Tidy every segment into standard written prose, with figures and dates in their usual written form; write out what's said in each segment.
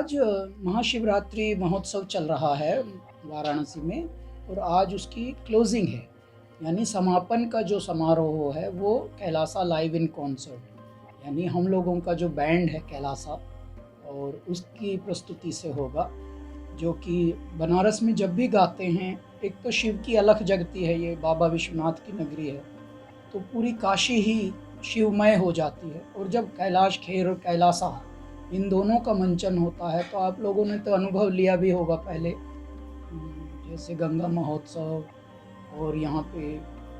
आज महाशिवरात्रि महोत्सव चल रहा है वाराणसी में और आज उसकी क्लोजिंग है, यानी समापन का जो समारोह है वो कैलासा लाइव इन कॉन्सर्ट, यानी हम लोगों का जो बैंड है कैलासा और उसकी प्रस्तुति से होगा। जो कि बनारस में जब भी गाते हैं, एक तो शिव की अलख जगती है, ये बाबा विश्वनाथ की नगरी है, तो पूरी काशी ही शिवमय हो जाती है। और जब कैलाश खेर और कैलासा इन दोनों का मंचन होता है तो आप लोगों ने तो अनुभव लिया भी होगा पहले, जैसे गंगा महोत्सव। और यहाँ पे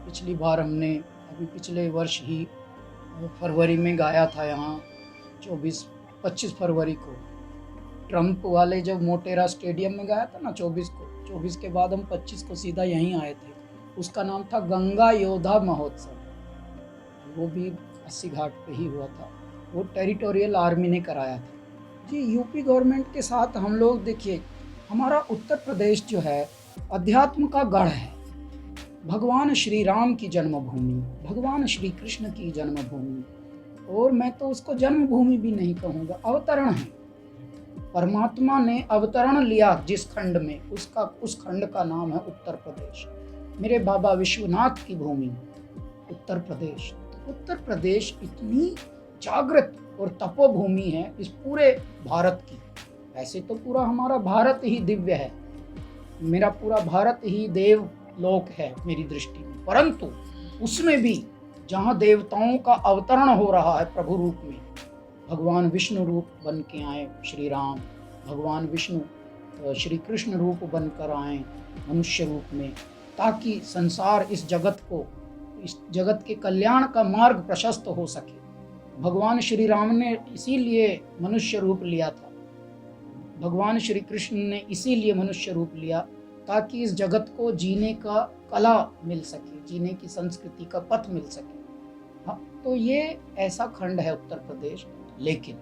पिछली बार हमने अभी पिछले वर्ष ही फरवरी में गाया था, यहाँ 25 फरवरी को ट्रम्प वाले जब मोटेरा स्टेडियम में गाया था ना 24 के बाद हम 25 को सीधा यहीं आए थे। उसका नाम था गंगा योद्धा महोत्सव, वो भी 80 घाट पे ही हुआ था, वो टेरिटोरियल आर्मी ने कराया था जी। यूपी गवर्नमेंट के साथ हम लोग, देखिए हमारा उत्तर प्रदेश जो है अध्यात्म का गढ़ है, भगवान श्री राम की जन्मभूमि, भगवान श्री कृष्ण की जन्मभूमि, और मैं तो उसको जन्मभूमि भी नहीं कहूँगा, अवतरण है। परमात्मा ने अवतरण लिया जिस खंड में, उस खंड का नाम है उत्तर प्रदेश। मेरे बाबा विश्वनाथ की भूमि उत्तर प्रदेश। उत्तर प्रदेश इतनी जागृत और तपोभूमि है इस पूरे भारत की। ऐसे तो पूरा हमारा भारत ही दिव्य है, मेरा पूरा भारत ही देव लोक है मेरी दृष्टि में, परंतु उसमें भी जहाँ देवताओं का अवतरण हो रहा है प्रभु रूप में, भगवान विष्णु रूप बन के आए श्री राम, भगवान विष्णु श्री कृष्ण रूप बनकर आए मनुष्य रूप में, ताकि संसार इस जगत के कल्याण का मार्ग प्रशस्त हो सके। भगवान श्री राम ने इसीलिए मनुष्य रूप लिया था, भगवान श्री कृष्ण ने इसीलिए मनुष्य रूप लिया ताकि इस जगत को जीने का कला मिल सके, जीने की संस्कृति का पथ मिल सके। हाँ, तो ये ऐसा खंड है उत्तर प्रदेश, लेकिन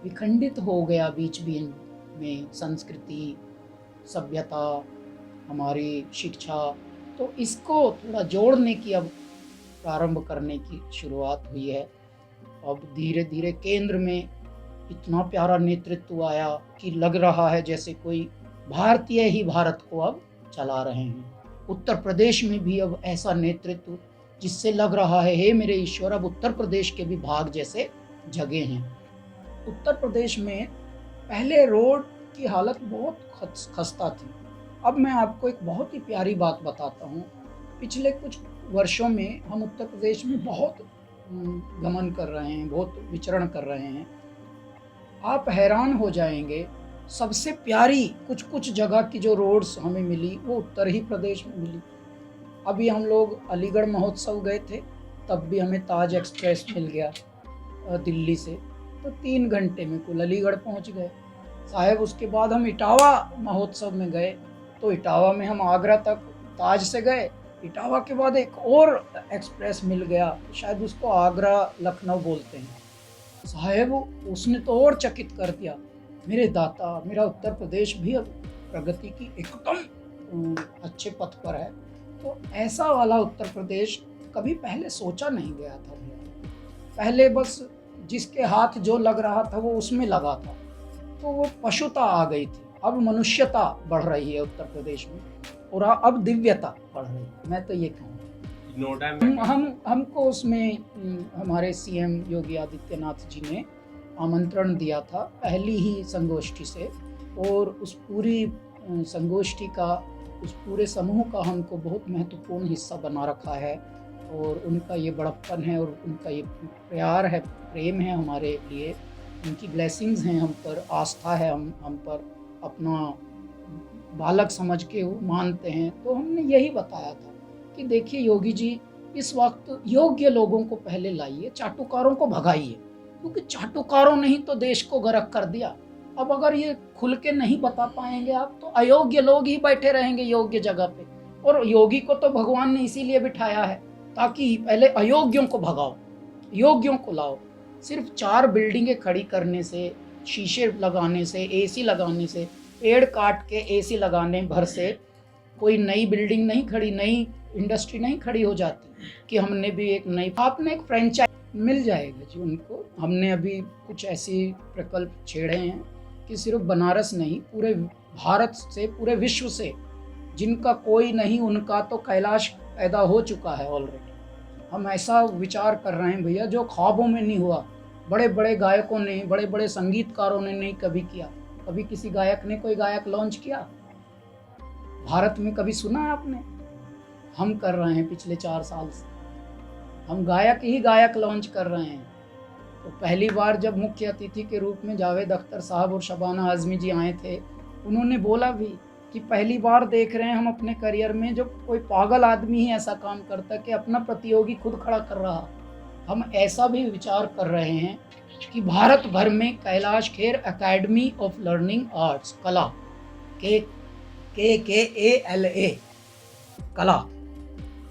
विखंडित हो गया बीच में संस्कृति, सभ्यता, हमारी शिक्षा, तो इसको थोड़ा जोड़ने की अब प्रारंभ करने की शुरुआत हुई है। अब धीरे धीरे केंद्र में इतना प्यारा नेतृत्व आया कि लग रहा है जैसे कोई भारतीय ही भारत को अब चला रहे हैं। उत्तर प्रदेश में भी अब ऐसा नेतृत्व जिससे लग रहा है हे मेरे ईश्वर, अब उत्तर प्रदेश के भी भाग जैसे जगह हैं। उत्तर प्रदेश में पहले रोड की हालत बहुत खस्ता थी। अब मैं आपको एक बहुत ही प्यारी बात बताता हूँ। पिछले कुछ वर्षों में हम उत्तर प्रदेश में बहुत गमन कर रहे हैं, बहुत विचरण कर रहे हैं। आप हैरान हो जाएंगे, सबसे प्यारी कुछ जगह की जो रोड्स हमें मिली वो उत्तर ही प्रदेश में मिली। अभी हम लोग अलीगढ़ महोत्सव गए थे, तब भी हमें ताज एक्सप्रेस मिल गया दिल्ली से, तो 3 घंटे में कुल अलीगढ़ पहुंच गए साहब। उसके बाद हम इटावा महोत्सव में गए, तो इटावा में हम आगरा तक ताज से गए, इटावा के बाद एक और एक्सप्रेस मिल गया, शायद उसको आगरा लखनऊ बोलते हैं साहब। उसने तो और चकित कर दिया। मेरे दाता, मेरा उत्तर प्रदेश भी अब प्रगति की एकदम अच्छे पथ पर है। तो ऐसा वाला उत्तर प्रदेश कभी पहले सोचा नहीं गया था। पहले बस जिसके हाथ जो लग रहा था वो उसमें लगा था, तो वो पशुता आ गई थी। अब मनुष्यता बढ़ रही है उत्तर प्रदेश में, और अब दिव्यता बढ़ रही है, मैं तो ये कहूँगा। हमको उसमें हमारे सीएम योगी आदित्यनाथ जी ने आमंत्रण दिया था पहली ही संगोष्ठी से, और उस पूरी संगोष्ठी का, उस पूरे समूह का हमको बहुत महत्वपूर्ण हिस्सा बना रखा है। और उनका ये बड़प्पन है और उनका ये प्यार है, प्रेम है हमारे लिए, उनकी ब्लेसिंग्स हैं हम पर, आस्था है हम पर, अपना बालक समझ के वो मानते हैं। तो हमने यही बताया था कि देखिए योगी जी, इस वक्त योग्य लोगों को पहले लाइए, चाटुकारों को भगाइए, क्योंकि चाटुकारों ने ही तो देश को गर्क कर दिया। अब अगर ये खुल के नहीं बता पाएंगे आप, तो अयोग्य लोग ही बैठे रहेंगे योग्य जगह पे। और योगी को तो भगवान ने इसीलिए बिठाया है ताकि पहले अयोग्यों को भगाओ, योग्यों को लाओ। सिर्फ 4 बिल्डिंगें खड़ी करने से, शीशे लगाने से, एसी लगाने से, पेड़ काट के एसी लगाने भर से कोई नई बिल्डिंग नहीं खड़ी, नई इंडस्ट्री नहीं खड़ी हो जाती कि हमने भी एक नई, आपने एक फ्रेंचाइज मिल जाएगा जी उनको। हमने अभी कुछ ऐसे प्रकल्प छेड़े हैं कि सिर्फ बनारस नहीं, पूरे भारत से, पूरे विश्व से जिनका कोई नहीं उनका तो कैलाश पैदा हो चुका है ऑलरेडी। हम ऐसा विचार कर रहे हैं भैया जो ख्वाबों में नहीं हुआ, बड़े बड़े गायकों ने, बड़े बड़े संगीतकारों ने नहीं कभी किया। कभी किसी गायक ने कोई गायक लॉन्च किया भारत में, कभी सुना है आपने? हम कर रहे हैं पिछले 4 साल से, हम गायक ही गायक लॉन्च कर रहे हैं। तो पहली बार जब मुख्य अतिथि के रूप में जावेद अख्तर साहब और शबाना आज़मी जी आए थे, उन्होंने बोला भी कि पहली बार देख रहे हैं हम अपने करियर में जो कोई पागल आदमी ही ऐसा काम करता कि अपना प्रतियोगी खुद खड़ा कर रहा। हम ऐसा भी विचार कर रहे हैं कि भारत भर में Kailash Kher academy of learning arts, कला, KALA कला,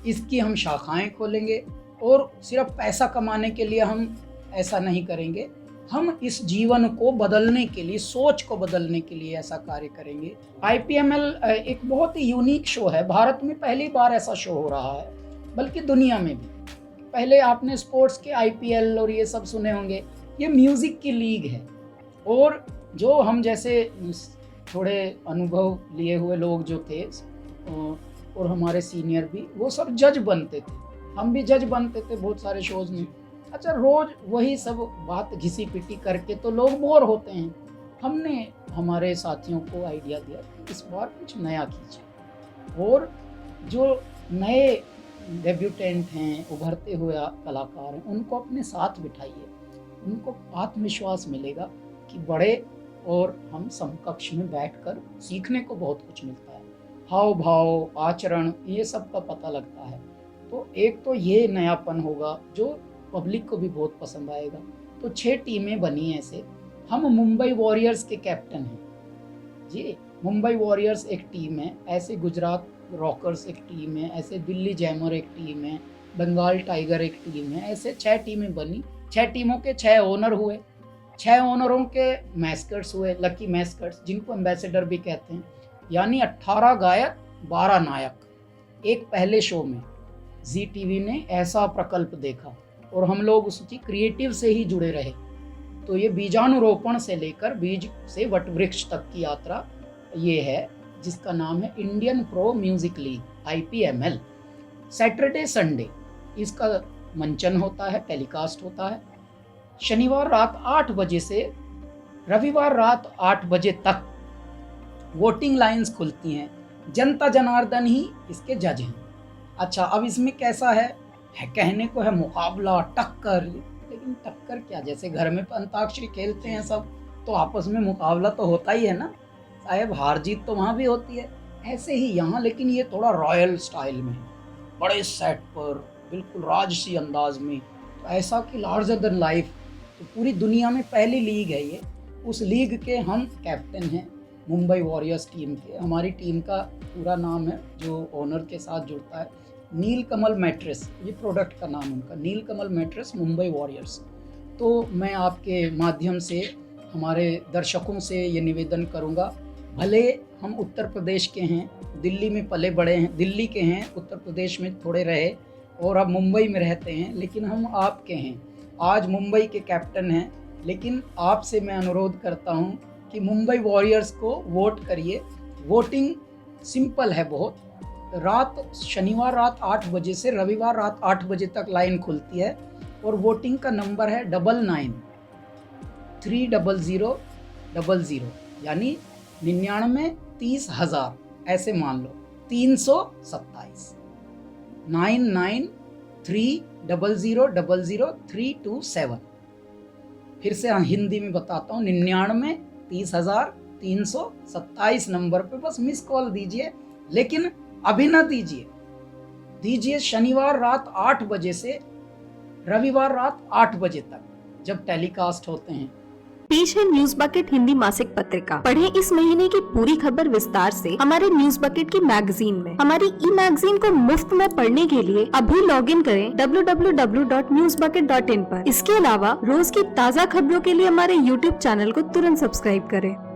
इसकी हम शाखाएं खोलेंगे। और सिर्फ पैसा कमाने के लिए हम ऐसा नहीं करेंगे, हम इस जीवन को बदलने के लिए, सोच को बदलने के लिए ऐसा कार्य करेंगे। IPML एक बहुत ही यूनिक शो है, भारत में पहली बार ऐसा शो हो रहा है, बल्कि दुनिया में भी। पहले आपने स्पोर्ट्स के IPL और ये सब सुने होंगे, ये म्यूज़िक की लीग है। और जो हम जैसे थोड़े अनुभव लिए हुए लोग जो थे और हमारे सीनियर भी, वो सब जज बनते थे, हम भी जज बनते थे बहुत सारे शोज़ में। अच्छा, रोज़ वही सब बात घिसी पिटी करके तो लोग बोर होते हैं। हमने हमारे साथियों को आइडिया दिया कि इस बार कुछ नया कीजिए, और जो नए डेब्यूटेंट हैं, उभरते हुए कलाकार हैं, उनको अपने साथ बिठाइए। उनको आत्मविश्वास मिलेगा कि बड़े और हम समकक्ष में बैठकर सीखने को बहुत कुछ मिलता है। हाव भाव, आचरण, ये सब का पता लगता है। तो एक तो ये नयापन होगा जो पब्लिक को भी बहुत पसंद आएगा। तो 6 टीमें बनी ऐसे। हम मुंबई वॉरियर्स के कैप्टन हैं जी। मुंबई वॉरियर्स एक टीम है, ऐसे गुजरात रॉकर्स एक टीम है, ऐसे दिल्ली जैमर एक टीम है, बंगाल टाइगर एक टीम है। ऐसे 6 टीमें बनी। 6 टीमों के 6 ओनर हुए, 6 ओनरों के मैस्कट्स हुए, लकी मैस्कट्स, जिनको एम्बेसडर भी कहते हैं। यानी 18 गायक, 12 नायक। एक पहले शो में ZTV ने ऐसा प्रकल्प देखा और हम लोग उसकी क्रिएटिव से ही जुड़े रहे। तो ये बीजानुरोपण से लेकर बीज से वटवृक्ष तक की यात्रा ये है, जिसका नाम है Indian pro music league, IPML। Saturday Sunday इसका मंचन होता है, टेलीकास्ट होता है। शनिवार रात 8 बजे से रविवार रात 8 बजे तक वोटिंग लाइंस खुलती हैं। जनता जनार्दन ही इसके जज हैं। अच्छा, अब इसमें कैसा है कहने को है मुकाबला, टक्कर, लेकिन टक्कर क्या, जैसे घर में अंताक्षरी खेलते हैं सब, तो आपस में मुकाबला तो होता ही है ना साहब, हार जीत तो वहाँ भी होती है। ऐसे ही यहाँ, लेकिन ये थोड़ा रॉयल स्टाइल में, बड़े सेट पर, बिल्कुल राजसी अंदाज में। तो ऐसा कि लार्जर देन लाइफ, तो पूरी दुनिया में पहली लीग है ये। उस लीग के हम कैप्टन हैं, मुंबई वॉरियर्स टीम के। हमारी टीम का पूरा नाम है, जो ओनर के साथ जुड़ता है, नीलकमल मैट्रेस, ये प्रोडक्ट का नाम उनका, नीलकमल मैट्रेस मुंबई वॉरियर्स। तो मैं आपके माध्यम से हमारे दर्शकों से ये निवेदन करूँगा, भले हम उत्तर प्रदेश के हैं, दिल्ली में पले बड़े हैं, दिल्ली के हैं, उत्तर प्रदेश में थोड़े रहे और अब मुंबई में रहते हैं, लेकिन हम आपके हैं, आज मुंबई के कैप्टन हैं। लेकिन आपसे मैं अनुरोध करता हूं कि मुंबई वॉरियर्स को वोट करिए। वोटिंग सिंपल है बहुत। शनिवार रात 8 बजे से रविवार रात 8 बजे तक लाइन खुलती है और वोटिंग का नंबर है 99-300-00, यानी 99-30,000, ऐसे मान लो 327, 99-300-00-327। फिर से हिंदी में बताता हूँ, 99-30,327 नंबर पे बस मिस कॉल दीजिए, लेकिन अभी ना दीजिए शनिवार रात 8 बजे से रविवार रात 8 बजे तक, जब टेलीकास्ट होते हैं। पेश है न्यूज बकेट हिंदी मासिक पत्रिका। पढ़ें इस महीने की पूरी खबर विस्तार से हमारे न्यूज बकेट की मैगजीन में। हमारी ई-मैगजीन को मुफ्त में पढ़ने के लिए अभी लॉगिन करें www.newsbucket.in पर। इसके अलावा रोज की ताज़ा खबरों के लिए हमारे YouTube चैनल को तुरंत सब्सक्राइब करें।